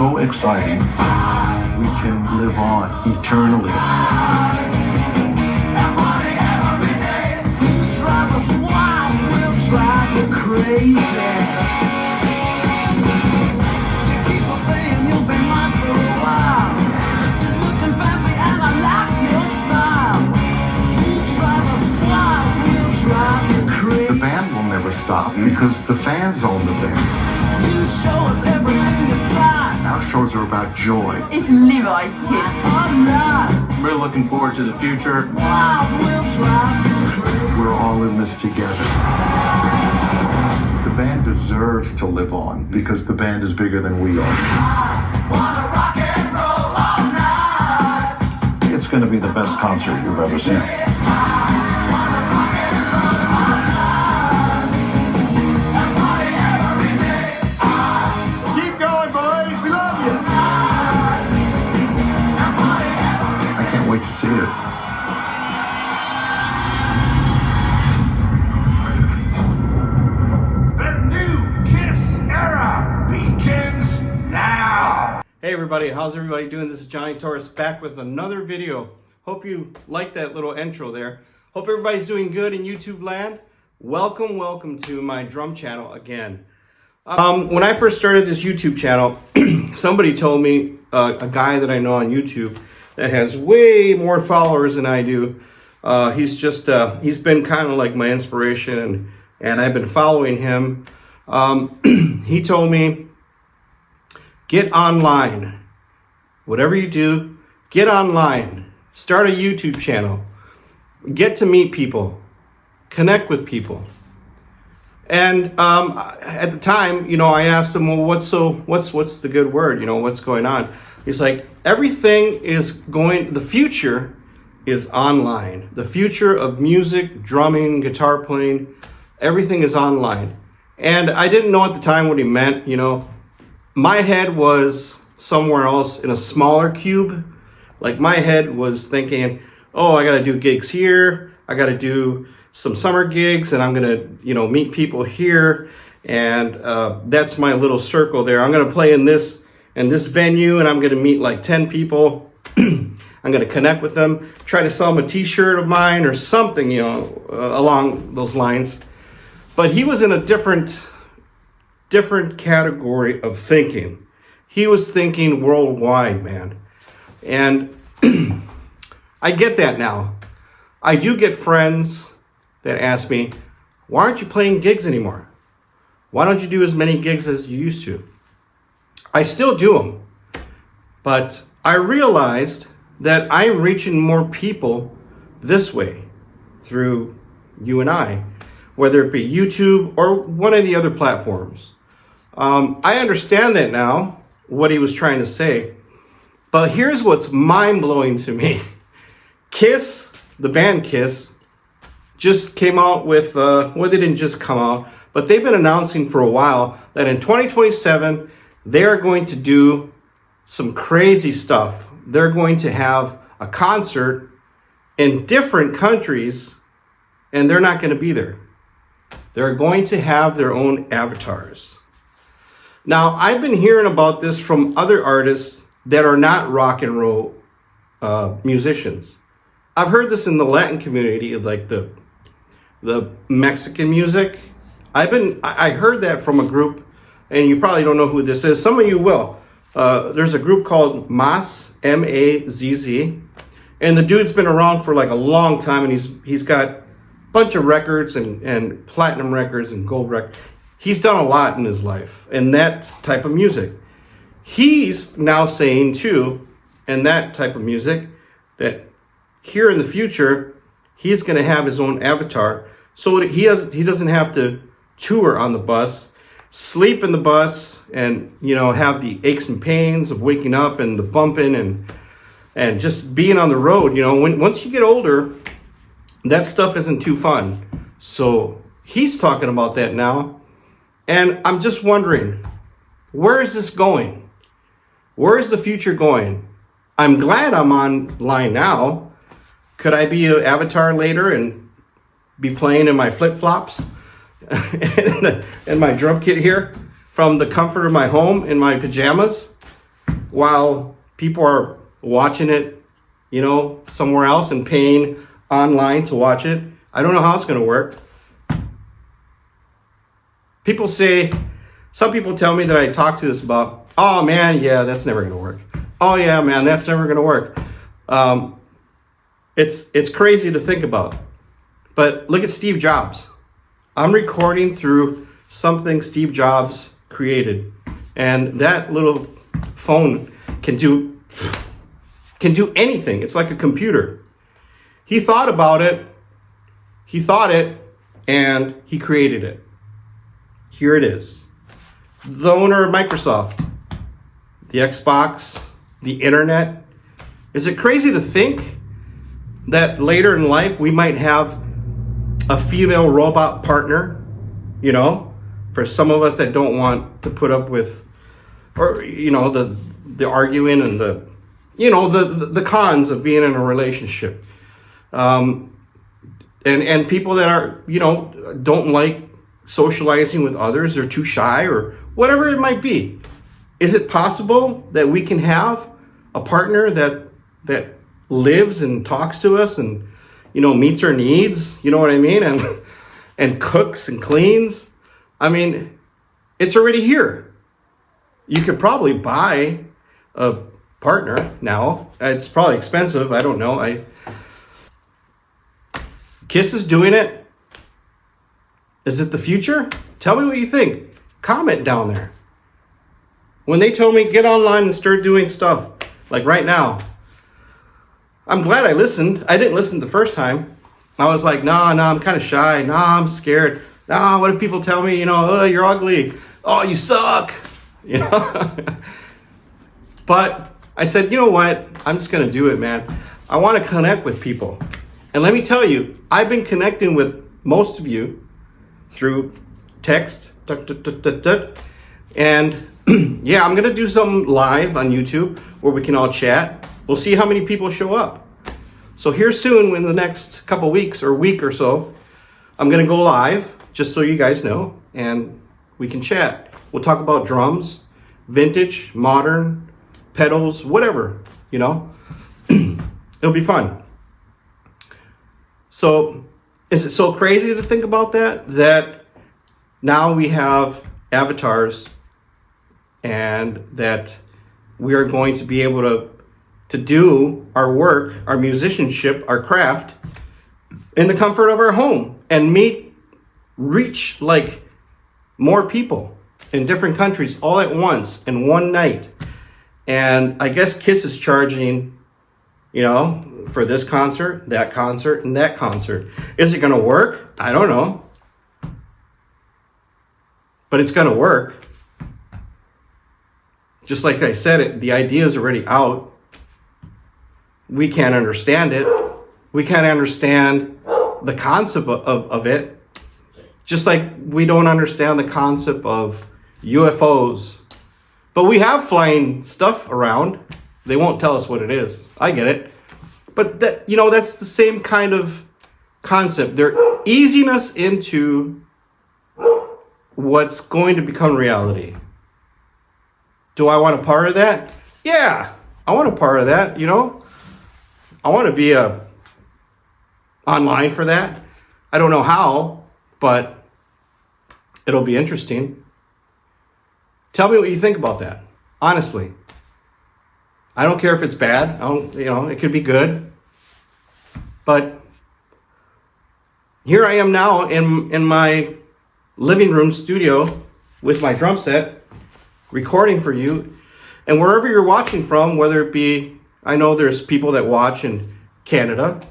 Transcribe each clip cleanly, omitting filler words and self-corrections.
so exciting. We can live on eternally. The band will never stop because the fans own the band. You show us everything you got. Our shows are about joy. It's liver is Kiss. We're looking forward to the future. We're all in this together. The band deserves to live on because the band is bigger than we are. It's going to be the best concert you've ever seen. Keep going, boys. We love you. I can't wait to see it. Hey everybody, how's everybody doing? This is Johnny Torres back with another video. Hope you liked that little intro there. Hope everybody's doing good in YouTube land. Welcome to my drum channel again. When I first started this YouTube channel, somebody told me, a guy that I know on YouTube that has way more followers than I do. He's been kind of like my inspiration and I've been following him. He told me, get online. Whatever you do, get online. Start a YouTube channel. Get to meet people. Connect with people. And at the time, I asked him, well, what's the good word? What's going on? He's like, the future is online. The future of music, drumming, guitar playing, everything is online. And I didn't know at the time what he meant, My head was somewhere else in a smaller cube. Like my head was thinking, oh, I got to do gigs here. I got to do some summer gigs and I'm going to, meet people here. And that's my little circle there. I'm going to play in this venue and I'm going to meet like 10 people. I'm going to connect with them, try to sell them a t-shirt of mine or something, along those lines. But he was in a different category of thinking. He was thinking worldwide, man. And I get that now. I do get friends that ask me, why aren't you playing gigs anymore? Why don't you do as many gigs as you used to? I still do them. But I realized that I'm reaching more people this way through you and I, whether it be YouTube or one of the other platforms. I understand that now, what he was trying to say. But here's what's mind-blowing to me. Kiss, the band Kiss, just came out with, they didn't just come out, but they've been announcing for a while that in 2027, they're going to do some crazy stuff. They're going to have a concert in different countries, and they're not going to be there. They're going to have their own avatars. Now, I've been hearing about this from other artists that are not rock and roll musicians. I've heard this in the Latin community, like the Mexican music. I heard that from a group, and you probably don't know who this is. Some of you will. There's a group called Mazz, M-A-Z-Z, and the dude's been around for like a long time, and he's got a bunch of records and platinum records and gold records. He's done a lot in his life, and that type of music. He's now saying too, in that type of music, that here in the future, he's going to have his own avatar, so that he doesn't have to tour on the bus, sleep in the bus, and have the aches and pains of waking up and the bumping and just being on the road. Once you get older, that stuff isn't too fun. So he's talking about that now. And I'm just wondering, where is this going? Where is the future going? I'm glad I'm online now. Could I be an avatar later and be playing in my flip-flops and my drum kit here from the comfort of my home in my pajamas? while people are watching it, somewhere else and paying online to watch it. I don't know how it's going to work. Some people tell me that I talk to this about, oh man, yeah, that's never going to work. Oh yeah, man, that's never going to work. It's crazy to think about. But look at Steve Jobs. I'm recording through something Steve Jobs created. And that little phone can do anything. It's like a computer. He thought about it. He thought it, and he created it. Here it is. The owner of Microsoft, the Xbox, the internet. Is it crazy to think that later in life we might have a female robot partner, for some of us that don't want to put up with, or, the arguing and the cons of being in a relationship. And people that are, don't like socializing with others, they're too shy or whatever it might be. Is it possible that we can have a partner that lives and talks to us and, meets our needs, you know what I mean? And cooks and cleans. I mean, it's already here. You could probably buy a partner now. It's probably expensive. I don't know. Kiss is doing it. Is it the future? Tell me what you think. Comment down there. When they told me get online and start doing stuff, like right now, I'm glad I listened. I didn't listen the first time. I was like, nah, I'm kind of shy. Nah, I'm scared. Nah, what if people tell me, oh, you're ugly. Oh, you suck. But I said, you know what? I'm just going to do it, man. I want to connect with people. And let me tell you, I've been connecting with most of you through text. And yeah, I'm going to do some live on YouTube where we can all chat. We'll see how many people show up. So here soon, in the next couple weeks or week or so, I'm going to go live, just so you guys know, and we can chat. We'll talk about drums, vintage, modern, pedals, whatever, It'll be fun. So is it so crazy to think about that now we have avatars and that we are going to be able to do our work, our musicianship, our craft in the comfort of our home and reach like more people in different countries all at once in one night. And I guess Kiss is charging, for this concert, that concert, and that concert. Is it going to work? I don't know. But it's going to work. Just like I said, the idea is already out. We can't understand it. We can't understand the concept of it. Just like we don't understand the concept of UFOs. But we have flying stuff around. They won't tell us what it is. I get it. But that's the same kind of concept. They're easing us into what's going to become reality. Do I want a part of that? Yeah, I want a part of that, I want to be online for that. I don't know how, but it'll be interesting. Tell me what you think about that. Honestly. I don't care if it's bad. It could be good. But here I am now in my living room studio with my drum set, recording for you. And wherever you're watching from, whether it be, I know there's people that watch in Canada,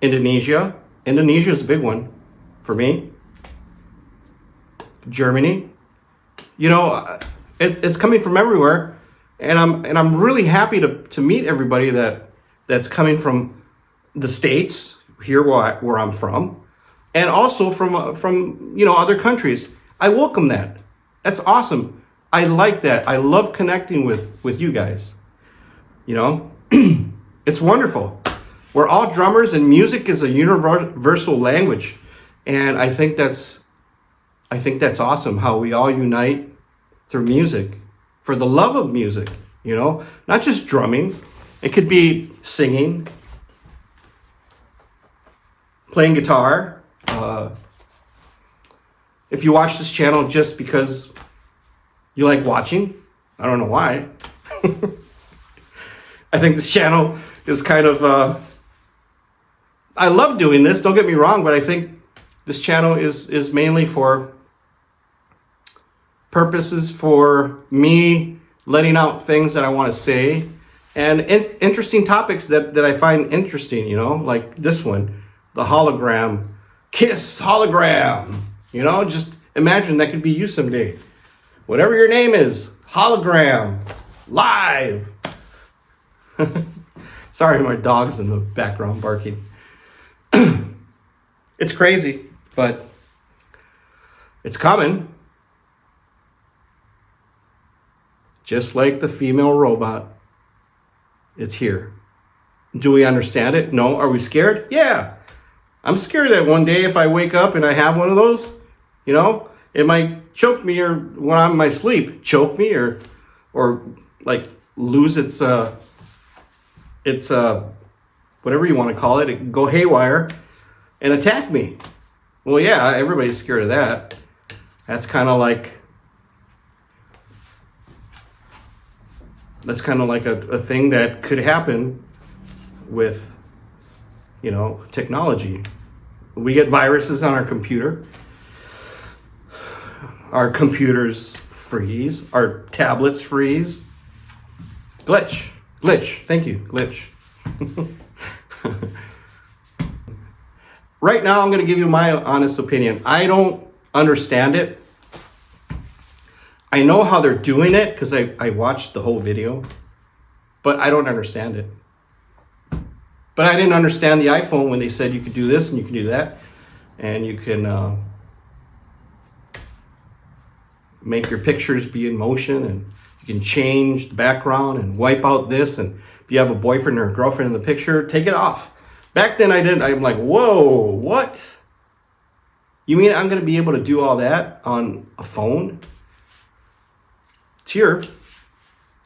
Indonesia. Indonesia is a big one for me. Germany. It's coming from everywhere. And I'm really happy to meet everybody that's coming from the States, here where I'm from, and also from other countries. I welcome that. That's awesome. I like that. I love connecting with you guys. It's wonderful. We're all drummers, and music is a universal language, and I think that's awesome how we all unite through music, for the love of music. you know, not just drumming. It could be singing, playing guitar. If you watch this channel just because you like watching, I don't know why. I think this channel is kind of, I love doing this, don't get me wrong, but I think this channel is mainly for purposes for me letting out things that I want to say and interesting topics that I find interesting, you know, like this one, the hologram, kiss hologram, you know, just imagine that could be you someday. Whatever your name is, hologram, live. Sorry, my dog's in the background barking. It's crazy, but it's coming. Just like the female robot, it's here. Do we understand it? No. Are we scared? Yeah. I'm scared that one day if I wake up and I have one of those, you know, it might choke me, or when I'm in my sleep, choke me, or like lose its whatever you want to call it, it go haywire and attack me. Well, yeah, everybody's scared of that. That's kind of like a thing that could happen with, you know, technology. We get viruses on our computer. Our computers freeze. Our tablets freeze. Glitch. Thank you. Glitch. Right now, I'm going to give you my honest opinion. I don't understand it. I know how they're doing it because I watched the whole video, but I don't understand it. But I didn't understand the iPhone when they said you could do this and you can do that, and you can make your pictures be in motion, and you can change the background and wipe out this, and if you have a boyfriend or a girlfriend in the picture, take it off. Back then I'm like, whoa, what? You mean I'm going to be able to do all that on a phone? It's here.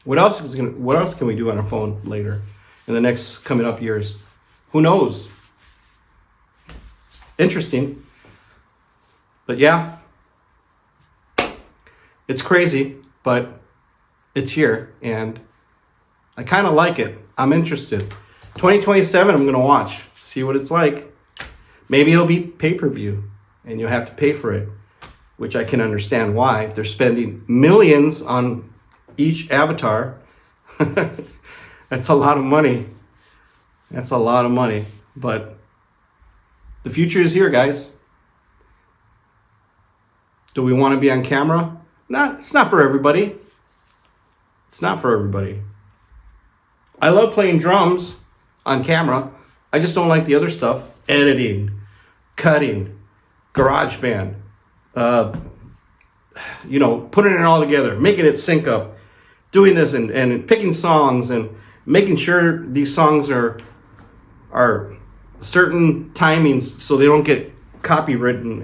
What else can we do on a phone later in the next coming up years? Who knows? It's interesting. But yeah, it's crazy, but it's here, and I kind of like it. I'm interested. 2027, I'm going to watch, see what it's like. Maybe it'll be pay-per-view, and you'll have to pay for it, which I can understand why. If they're spending millions on each avatar, that's a lot of money. That's a lot of money. But the future is here, guys. Do we want to be on camera? No, it's not for everybody. It's not for everybody. I love playing drums on camera. I just don't like the other stuff. Editing, cutting, GarageBand, you know, putting it all together, making it sync up, doing this and picking songs and making sure these songs are certain timings so they don't get copywritten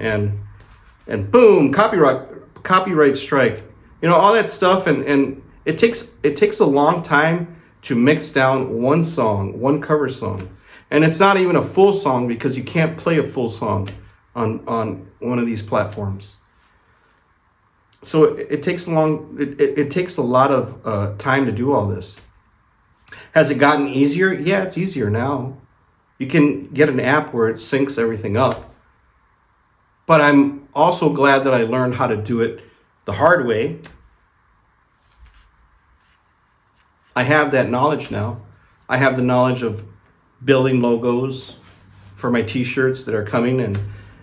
and boom, copyright strike. You know, all that stuff, and it takes a long time to mix down one song, one cover song. And it's not even a full song because you can't play a full song on one of these platforms. So it takes it takes a lot of time to do all this. Has it gotten easier? Yeah, it's easier now. You can get an app where it syncs everything up. But I'm also glad that I learned how to do it the hard way. I have that knowledge now. I have the knowledge of building logos for my t-shirts that are coming and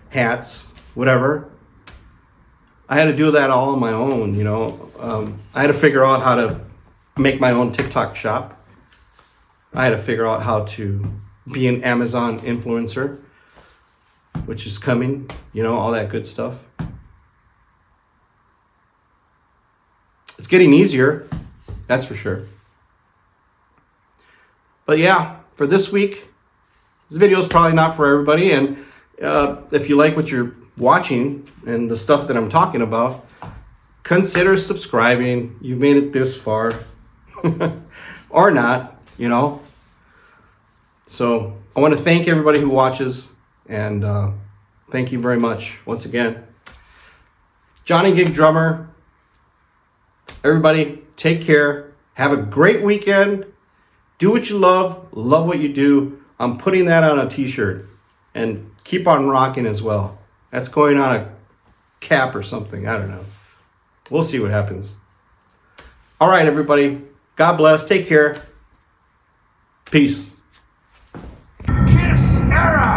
hats, whatever. I had to do that all on my own, you know. I had to figure out how to make my own TikTok shop. I had to figure out how to be an Amazon influencer, which is coming, you know, all that good stuff. It's getting easier, that's for sure. But yeah, for this week, this video is probably not for everybody. And if you like what you're watching and the stuff that I'm talking about, consider subscribing. You've made it this far. or not, you know. So I want to thank everybody who watches, and thank you very much once again. Johnnygigdrummer. Everybody, take care. Have a great weekend. Do what you love what you do. I'm putting that on a t-shirt, and keep on rocking as well. That's going on a cap or something. I don't know. We'll see what happens. All right, everybody. God bless. Take care. Peace. Kiss era!